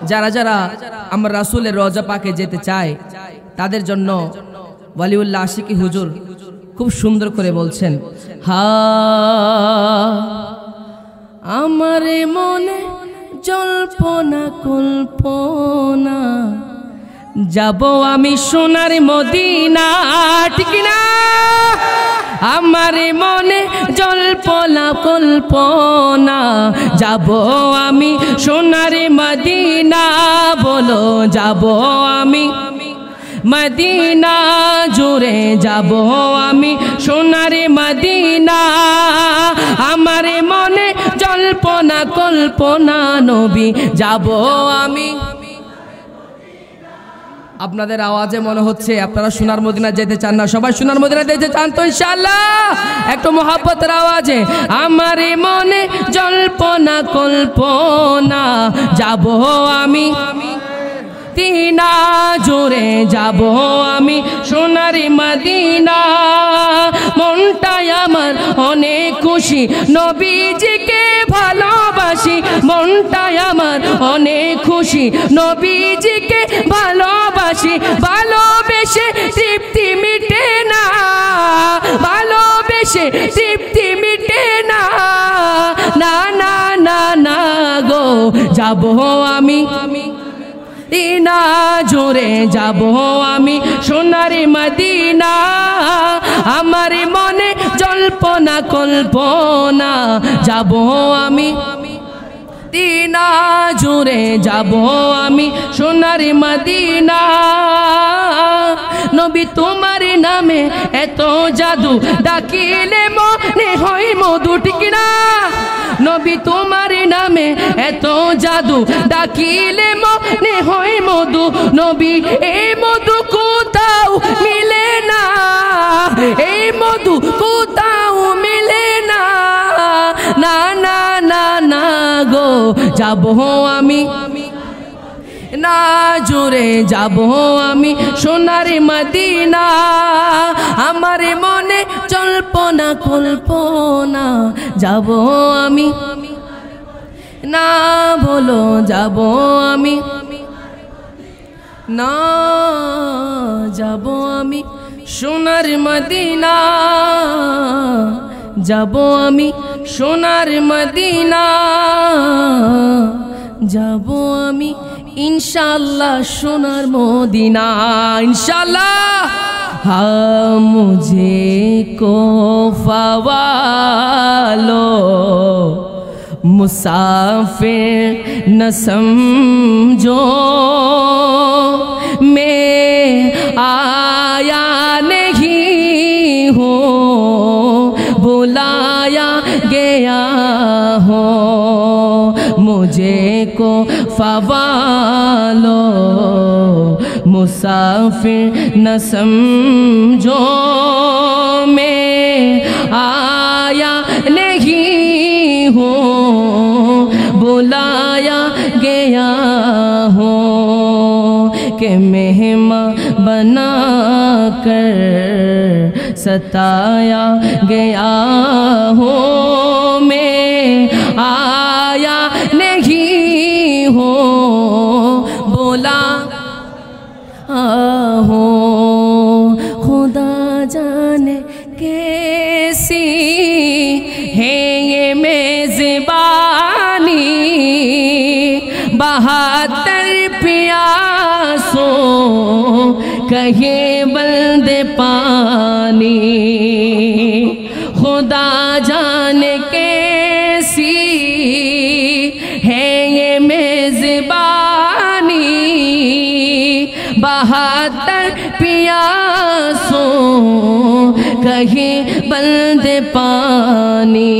যারা যারা আমরা রাসূলের রওজা পাকে যেতে চায় তাদের জন্য ওয়ালিউল্লাহ আশিকি হুজুর খুব সুন্দর করে বলছেন, হা আমার মনে জল্পনা কল্পনা যাব আমি সোনার মদিনা, ঠিক না? আমার মনে জল্পনা কল্পনা যাব আমি সোনার মদিনা, বলো যাব আমি মদিনা জুড়ে যাব আমি সোনার মদিনা। আমার মনে জল্পনা কল্পনা নবী যাব আমি। আপনাদের আওয়াজে মনে হচ্ছে আপনারা সোনার মদিনা যেতে চান না। সবাই সোনার মদিনা যেতে চান তো ইনশাআল্লাহ? একটু মোহাব্বতের আওয়াজে, আমার মনে জল্পনা কল্পনা যাব আমি মদিনা জুড়ে যাব আমি সোনার মদিনা। মনটাই আমার অনেক খুশি নবীজিকে ভালোবাসি, মনটাই আমার অনেক খুশি নবীজিকে ভালোবাসি। ভালোবেসে তৃপ্তি মিটে না, ভালোবেসে তৃপ্তি মিটে না, না না না না গো যাব আমি মদিনা জুড়ে যাব আমি সোনার মদিনা। আমার মনে জল্পনা কল্পনা যাব আমি মদিনা জুড়ে যাব আমি সোনার মদিনা। নবী তোমার নামে এত জাদু ডাকিলে মনে হয় মধু, ঠিক না? নবী তোমার নামে এত জাদু ডাকিলে মনে হয় মধু। নবী এই মধু কোথাও মিলে না, এই মধু কোথাও মিলে না, না না না না গো যাব আমি না জুড়ে যাব আমি সোনার মদিনা। আমার মনে জল্পনা কল্পনা যাব আমি না, বলো যাব আমি না, যাব আমি সোনার মদিনা, যাব আমি সোনার মদিনা, যাব আমি इंशाअल्लाह सोनार मदीना इंशाअल्लाह। हाँ मुझे को फवालो मुसाफिर न समझो, मैं आया नहीं हूँ बुलाया गया हो। मुझे को फवालो मुसाफिर न समझो, मैं आया नहीं हूँ बुलाया गया हो। के मेहमान बना कर सताया गया हो, मैं आया नहीं हो बोला हो। खुदा जाने कैसी है ये मेज़बानी, 72 प्यासों कहे बंदे पानी। खुदा जाने कैसी है ये मेज़बानी, 72 प्यासों कहे बंदे पानी।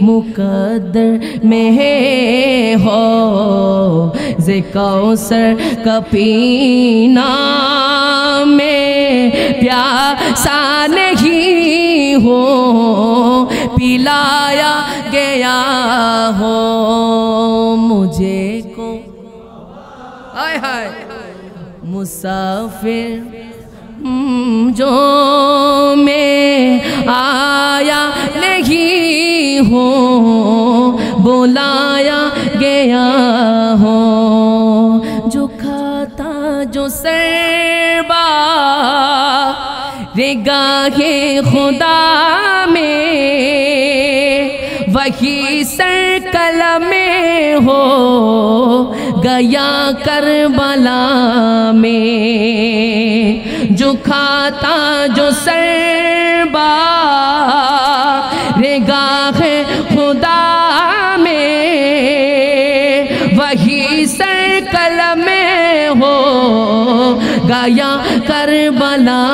मुकद्दर में है हो ज़े कौसर का पीना, मैं प्यासा नहीं हो पिलाया गया हो। मुझे को हाय हाय मुसाफिर जो मैं आया नहीं हूँ बुलाया गया हो, जो खाता जो सरबा रेगाहे खुदा में, वही सर कलमे हो गया करबला में। जो खाता जो सरबा रेगाहे खुदा में, वही सर कलमे हो गया करबला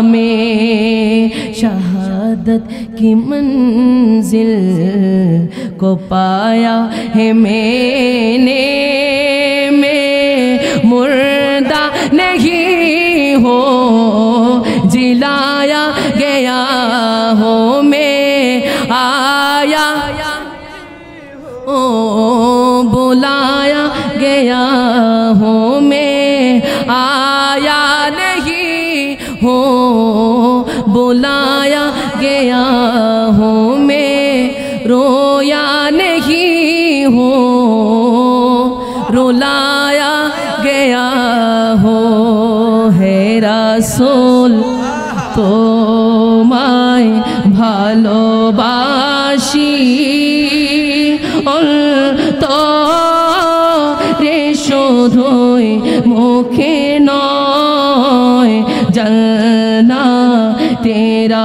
में। शहादत की मंजिल को पाया है मैंने, मैं मुर्दा नहीं हो जिलाया गया हो, मैं आया ओ बुलाया गया हो, मैं आया नहीं हो बुलाया गया हो, मैं रोया नहीं हो रुलाया गया हो। है रसूल তোমায় ভালোবাসি, অন্তরে শুধুই মুখে নয়, জান্নাতের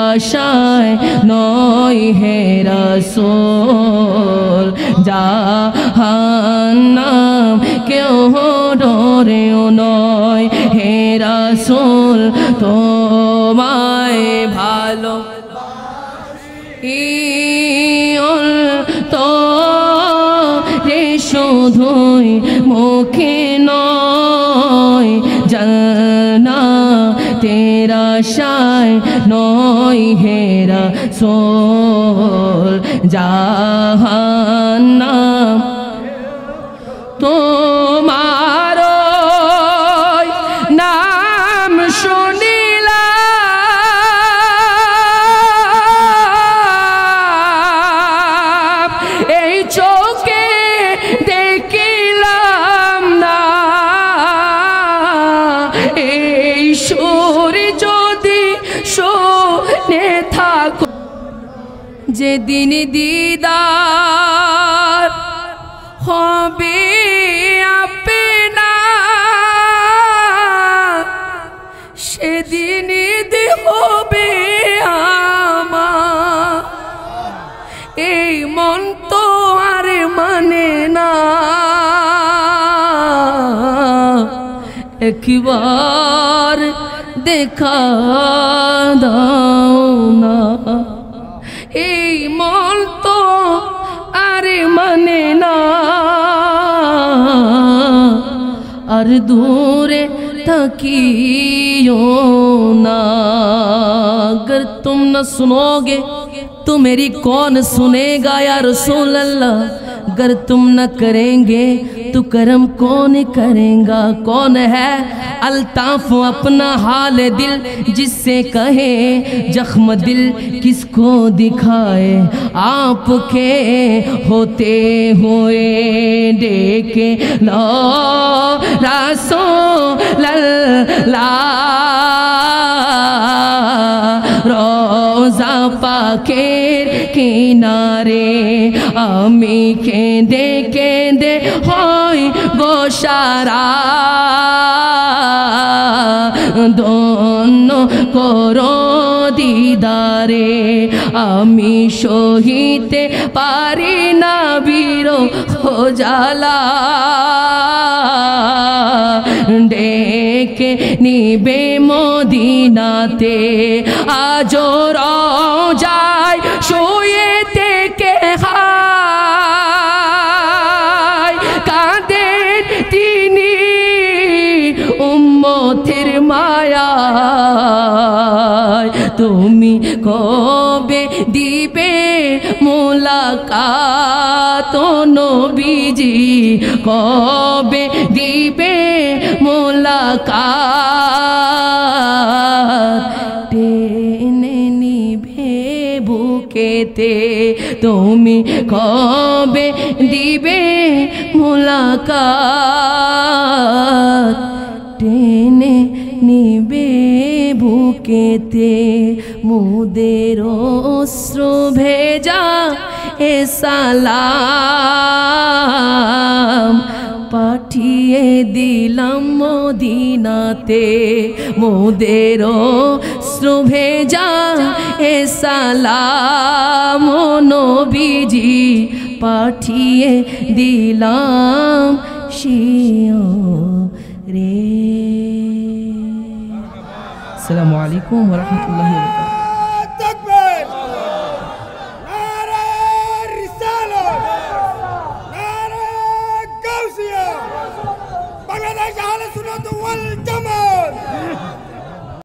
আশায় নয় হে রাসূল, জাহান্নাম কেউ ডরেও নয় হে রাসূল, তোমায় ভালো অন্তরে শুধুই মুখে নয়, জান্নাতের আশায় নয় হে রাসূল, জাহান্নাম তোমার নাম শুনিলাম, এই চোখে দেখিলাম না, এই সুর যদি শুনে থাকো, যেদিন দিদার হবে আপনার, সেদিন ঈদ হবে আমার। এই মন তো আর মানে না, একবার দেখা দাও না। এই মন তো আর মানে না, আর দূরে तकियो ना। अगर तुम न सुनोगे तो मेरी कौन सुनेगा या रसूल अल्लाह। अगर तुम न करेंगे तो करम कौन करेगा। कौन है अल्ताफ अपना हाल दिल जिससे कहे जख्म दिल किसको दिखाए। आपके होते हुए देखे लो रसूल अल्लाह। रोज़ा पाकेर किनारे आमी केंदे केंदे होई गोशारा। दोनों करो दीदारे आमी सहिते पारी ना बीरो हो जाला। डेके निबे मदीनाते आजो रोजाय शुए থেকে হায় কাঁদেন তিনি উম্মতের মায়ায়। তুমি কবে দিবে মুলাকাত নবীজি, কবে দিবে মুলাকাত। টেনে নিভে বুকে বুকেতে তুমি কবে দিবে মুলাকাত টেনে নিবে বুকেতে মুদের অশ্রু ভেজা এ সালাম পাঠিয়ে দিলাম মদিনাতে মোদের অশ্রু ভেজা এ সালাম নবীজি পাঠিয়ে দিলাম শিয়রে। আসসালামু আলাইকুম ওয়া রাহমাতুল্লাহি ওয়া বারাকাতুহু।